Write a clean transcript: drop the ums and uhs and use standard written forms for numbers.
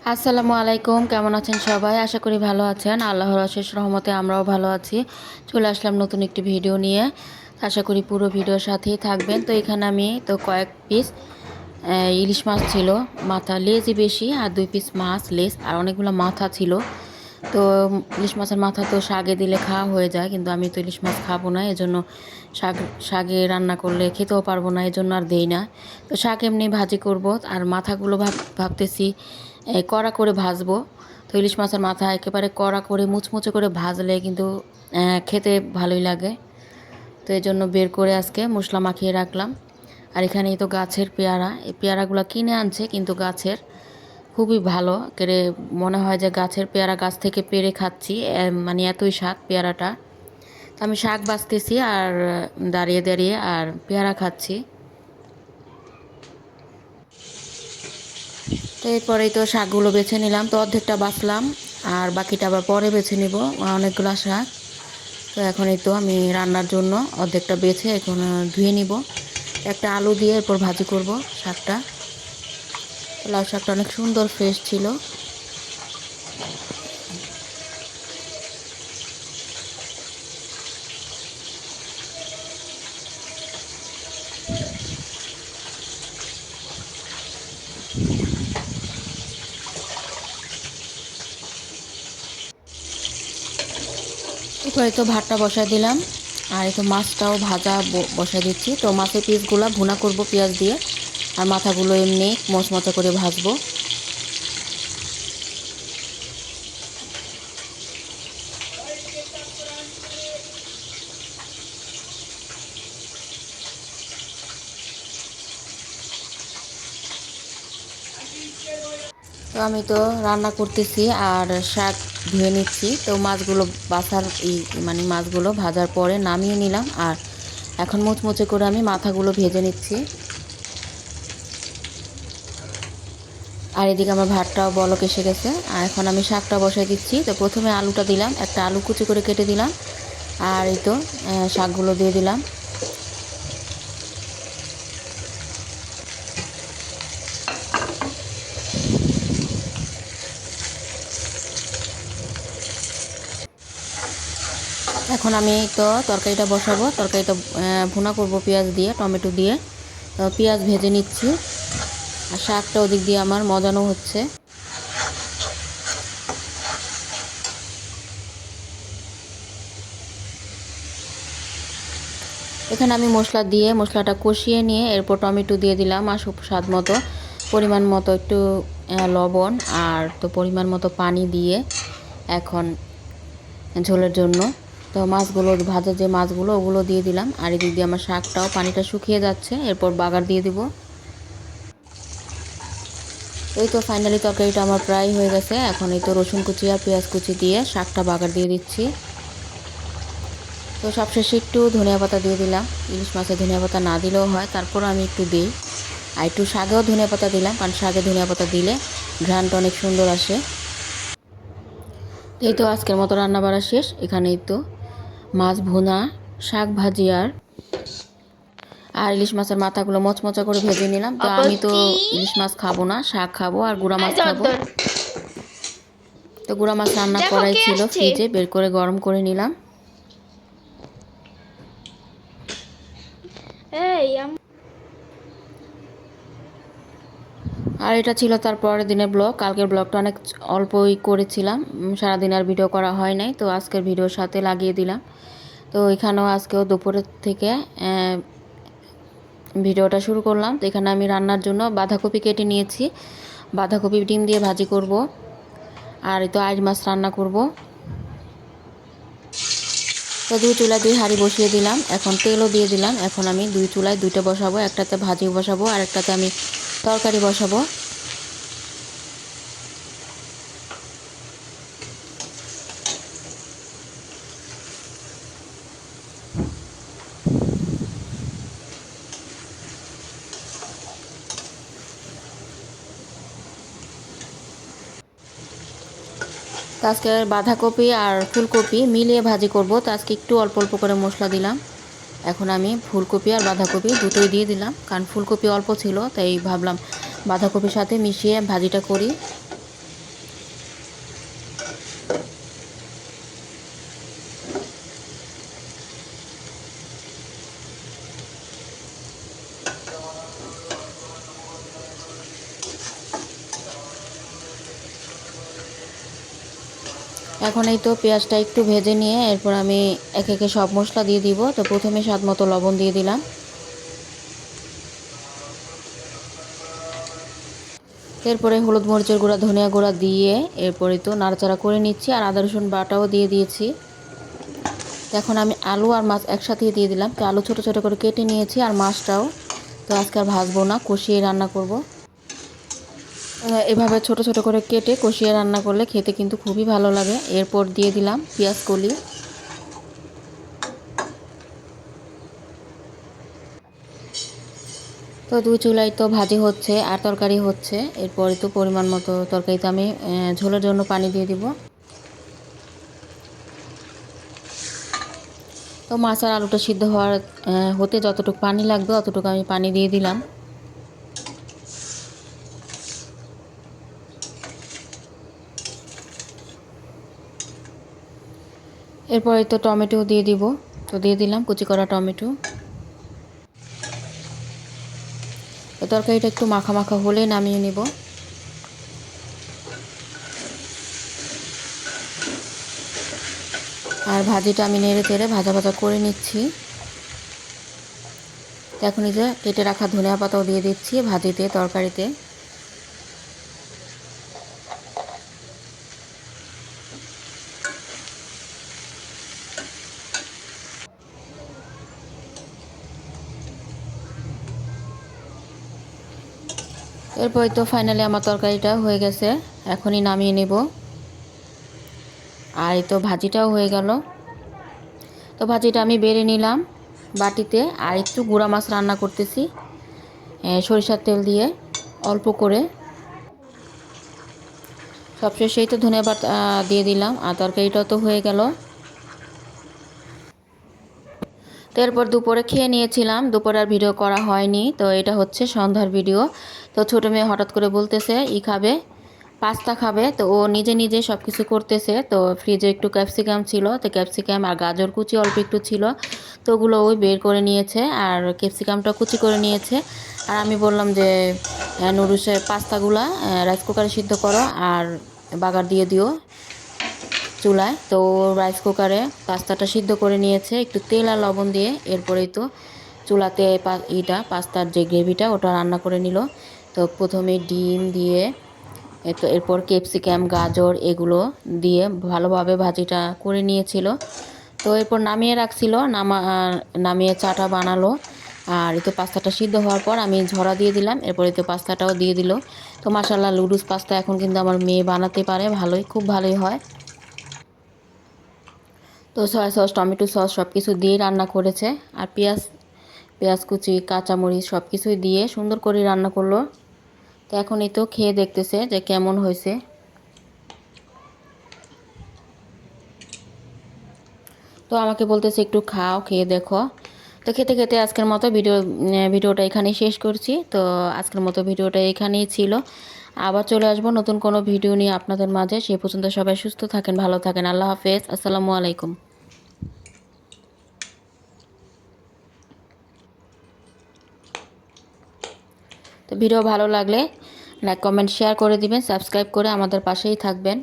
আসসালামু আলাইকুম, কেমন আছেন সবাই? আশা করি ভালো আছেন। আল্লাহর অশেষ রহমতে আমরাও ভালো আছি। চলে আসলাম নতুন একটি ভিডিও নিয়ে। আশা করি পুরো ভিডিওর সাথেই থাকবেন। তো এখানে আমি কয়েক পিস ইলিশ মাছ ছিল, মাথা লেজই বেশি, আর 2 পিস মাছ লেজ আর অনেকগুলো মাথা ছিল। তো ইলিশ মাছের মাথা তো শাকে দিলে খাওয়া হয়ে যায়, কিন্তু আমি তো ইলিশ মাছ খাবো না, এজন্য শাকে রান্না করলে খেতেও পারবো না, এজন্য আর দেই না। তো শাক এমনি ভাজি করব, আর মাথাগুলো ভাবতেছি কড়া করে ভাজবো। তো ইলিশ মাছের মাথা একেবারে কড়া করে মুচমুচে করে ভাজলে কিন্তু খেতে ভালোই লাগে। তো এই জন্য বের করে আজকে মশলা মাখিয়ে রাখলাম। আর এখানেই তো গাছের পেয়ারা, এই পেয়ারাগুলো কিনে আনছে কিন্তু গাছের, খুবই ভালো করে, মনে হয় যে গাছের পেয়ারা গাছ থেকে পেড়ে খাচ্ছি, মানে এতই স্বাদ পেয়ারাটা। তো আমি শাক বাছতেছি আর দাঁড়িয়ে দাঁড়িয়ে আর পেয়ারা খাচ্ছি। তো এরপরেই তো শাকগুলো বেছে নিলাম, তো অর্ধেকটা বাছলাম আর বাকিটা আবার পরে বেছে নিব, অনেকগুলো শাক। তো এখন এই তো আমি রান্নার জন্য অর্ধেকটা বেছে এখন ধুয়ে নিব। একটা আলু দিয়ে এরপর ভাজি করব শাকটা। লাউ শাকটা অনেক সুন্দর ফ্রেশ ছিল। এরপরে তো ভাতটা বসায় দিলাম, আর এই তো মাছটাও ভাজা বসায় দিচ্ছি। তো মাছের পিসগুলো ভুনা করব পেঁয়াজ দিয়ে, আর মাথাগুলো এমনি মচমচা করে ভাজবো। তো আমি তো রান্না করতেছি আর শাক ধুয়ে নিচ্ছি। তো মাছগুলো বাছার মানে মাছগুলো ভাজার পরে নামিয়ে নিলাম, আর এখন মুচমুচে করে আমি মাথাগুলো ভেজে নিচ্ছি। আর এদিকে আমার ভাতটাও বলক এসে গেছে, আর এখন আমি শাকটা বসাই দিচ্ছি। তো প্রথমে আলুটা দিলাম, একটা আলু কুচি করে কেটে দিলাম, আর এই তো শাকগুলো দিয়ে দিলাম। এখন আমি তো তরকারিটা বসাবো, তরকারিটা ভুনা করব পেঁয়াজ দিয়ে, টমেটো দিয়ে। তো পেঁয়াজ ভেজে নিচ্ছি, আর শাকটা ওদিক দিয়ে আমার মজানো হচ্ছে। এখানে আমি মশলা দিয়ে মশলাটা কষিয়ে নিয়ে এরপর টমেটো দিয়ে দিলাম, আর স্বাদ মতো পরিমাণ মতো একটু লবণ, আর তো পরিমাণ মতো পানি দিয়ে এখন ঝোলের জন্য তো মাছগুলো ভাজা যে মাছগুলো ওগুলো দিয়ে দিলাম। আর এদিক দিয়ে আমার শাকটাও পানিটা শুকিয়ে যাচ্ছে, এরপর বাগার দিয়ে দিব। এই তো ফাইনালি তরকারিটা আমার প্রায় হয়ে গেছে। এখন এই তো রসুন কুচি আর পেঁয়াজ কুচি দিয়ে শাকটা বাগার দিয়ে দিচ্ছি। তো সবশেষে একটু ধনিয়া পাতা দিয়ে দিলাম। ইলিশ মাছে ধনিয়া পাতা না দিলেও হয়, তারপর আমি একটু দিই। আর একটু শাকেও ধনিয়া পাতা দিলাম, কারণ শাকে ধনিয়া পাতা দিলে ঘ্রাণটা অনেক সুন্দর আসে। এই তো আজকের মতো রান্না বাড়া শেষ। এখানেই তো মাছ ভুনা, শাক ভাজি আর ইলিশ মাছের মাথাগুলো মচমচা করে ভেজে নিলাম। তো আমি তো ইলিশ মাছ খাবো না, শাক খাবো আর গুঁড়া মাছ খাবো। তো গুঁড়া মাছ রান্না করাই ছিল, ফ্রিজে বের করে গরম করে নিলাম। আর এটা ছিল তার পরের দিনের ব্লগ। কালকের ব্লগটা অনেক অল্পই করেছিলাম, সারাদিন আর ভিডিও করা হয় নাই, তো আজকের ভিডিওর সাথে লাগিয়ে দিলাম। তো এখানেও আজকেও দুপুরের থেকে ভিডিওটা শুরু করলাম। তো এখানে আমি রান্নার জন্য বাঁধাকপি কেটে নিয়েছি, বাঁধাকপি ডিম দিয়ে ভাজি করব, আর এই তো আইড় মাছ রান্না করব। তো দুই চুলায় 2 হাঁড়ি বসিয়ে দিলাম, এখন তেলও দিয়ে দিলাম। এখন আমি 2 চুলায় 2টা বসাবো, একটাতে ভাজি বসাবো আর একটাতে আমি তরকারি বসাবো। তো আজকে বাঁধাকপি আর ফুলকপি মিলিয়ে ভাজি করব। তো আজকে একটু অল্প অল্প করে মশলা দিলাম। এখন আমি ফুলকপি আর বাঁধাকপি দুটোই দিয়ে দিলাম, কারণ ফুলকপি অল্প ছিল, তাই ভাবলাম বাঁধাকপির সাথে মিশিয়ে ভাজিটা করি। এখন এই তো পেঁয়াজটা একটু ভেজে নিয়ে এরপর আমি একে একে সব মশলা দিয়ে দিব। তো প্রথমে স্বাদ মতো লবণ দিয়ে দিলাম, এরপরে হলুদ মরিচের গুঁড়া ধনিয়া গুঁড়া দিয়ে এরপরে তো নাড়াচাড়া করে নিচ্ছি আর আদা রসুন বাটাও দিয়ে দিয়েছি। এখন আমি আলু আর মাছ একসাথে দিয়ে দিলাম। তো আলু ছোট ছোট করে কেটে নিয়েছি আর মাছটাও তো আজকে আর ভাজবো না, কষিয়ে রান্না করব। এভাবে ছোট ছোট করে কেটে কষিয়ে রান্না করলে খেতে কিন্তু খুবই ভালো লাগে। এরপর দিয়ে দিলাম পেঁয়াজ কলি। তো দুই চুলায় তো ভাজি হচ্ছে আর তরকারি হচ্ছে। এরপরে তো পরিমাণ মতো তরকারিতে আমি ঝোলের জন্য পানি দিয়ে দিব। তো মাছ আর আলুটা সিদ্ধ হতে যতটুকু পানি লাগবে অতটুকু আমি পানি দিয়ে দিলাম। এরপরে তো টমেটো দিয়ে দিব। তো দিয়ে দিলাম কুচি করা টমেটো। তো তরকারিটা একটু মাখা মাখা হলে নামিয়ে নিব। আর ভাজিটা আমি নেড়ে চেড়ে ভাজা ভাজা করে নিচ্ছি। তো এখন এই যে কেটে রাখা ধনিয়া পাতাও দিয়ে দিচ্ছি ভাজিতে, তরকারিতে। এরপরে তো ফাইনালি আমার তরকারিটা হয়ে গেছে, এখনই নামিয়ে নেব। আর এই তো ভাজিটাও হয়ে গেল। তো ভাজিটা আমি বেড়ে নিলাম বাটিতে। আর একটু গুঁড়া মাছ রান্না করতেছি সরিষার তেল দিয়ে অল্প করে। সবশেষেই তো ধনিয়া পাতা দিয়ে দিলাম আর তরকারিটাও তো হয়ে গেল। তো এরপর দুপুরে খেয়ে নিয়েছিলাম, দুপুরে আর ভিডিও করা হয়নি। তো এটা হচ্ছে সন্ধ্যার ভিডিও। তো ছোটো মেয়ে হঠাৎ করে বলতেছে খাবে, পাস্তা খাবে। তো ও নিজে নিজে সব কিছু করতেছে। তো ফ্রিজে একটু ক্যাপসিকাম ছিল, তো ক্যাপসিকাম আর গাজর কুচি অল্প একটু ছিল, তো ওগুলো ওই বের করে নিয়েছে আর ক্যাপসিকামটা কুচি করে নিয়েছে। আর আমি বললাম যে নুডলসের পাস্তাগুলা রাইস কুকারে সিদ্ধ করো আর বাগার দিয়ে দিও চুলায়। তো রাইস কুকারে পাস্তাটা সিদ্ধ করে নিয়েছে একটু তেল আর লবণ দিয়ে। এরপরেই তো চুলাতে পাস্তার যে গ্রেভিটা ওটা রান্না করে নিল। তো প্রথমে ডিম দিয়ে তো এরপর ক্যাপসিকাম গাজর এগুলো দিয়ে ভালোভাবে ভাজিটা করে নিয়েছিল। তো এরপর নামিয়ে রাখছিল, নামিয়ে চাটা বানালো। আর এই তো পাস্তাটা সিদ্ধ হওয়ার পর আমি ঝরা দিয়ে দিলাম। এরপরে তো পাস্তাটাও দিয়ে দিল। তো মাশাআল্লাহ লুডুস পাস্তা এখন কিন্তু আমার মেয়ে বানাতে পারে ভালোই, খুব ভালোই হয়। তো সয়া সস টমেটো সস সব কিছু দিয়ে রান্না করেছে। আর পেঁয়াজ কুচি কাঁচামরিচ সব কিছুই দিয়ে সুন্দর করে রান্না করলো। তো এখন এই তো খেয়ে দেখতেছে যে কেমন হয়েছে। তো আমাকে বলতেছে একটু খাও, খেয়ে দেখো। তো খেতে খেতে আজকের মতো ভিডিওটা এখানেই শেষ করছি। তো আজকের মতো ভিডিওটা এখানেই ছিল। আবার চলে আসবো নতুন কোনো ভিডিও নিয়ে আপনাদের মাঝে। সেই পর্যন্ত সবাই সুস্থ থাকেন, ভালো থাকেন। আল্লাহ হাফেজ, আসসালামু আলাইকুম। তো ভিডিও ভালো লাগলে লাইক কমেন্ট শেয়ার করে দিবেন, সাবস্ক্রাইব করে আমাদের পাশেই থাকবেন।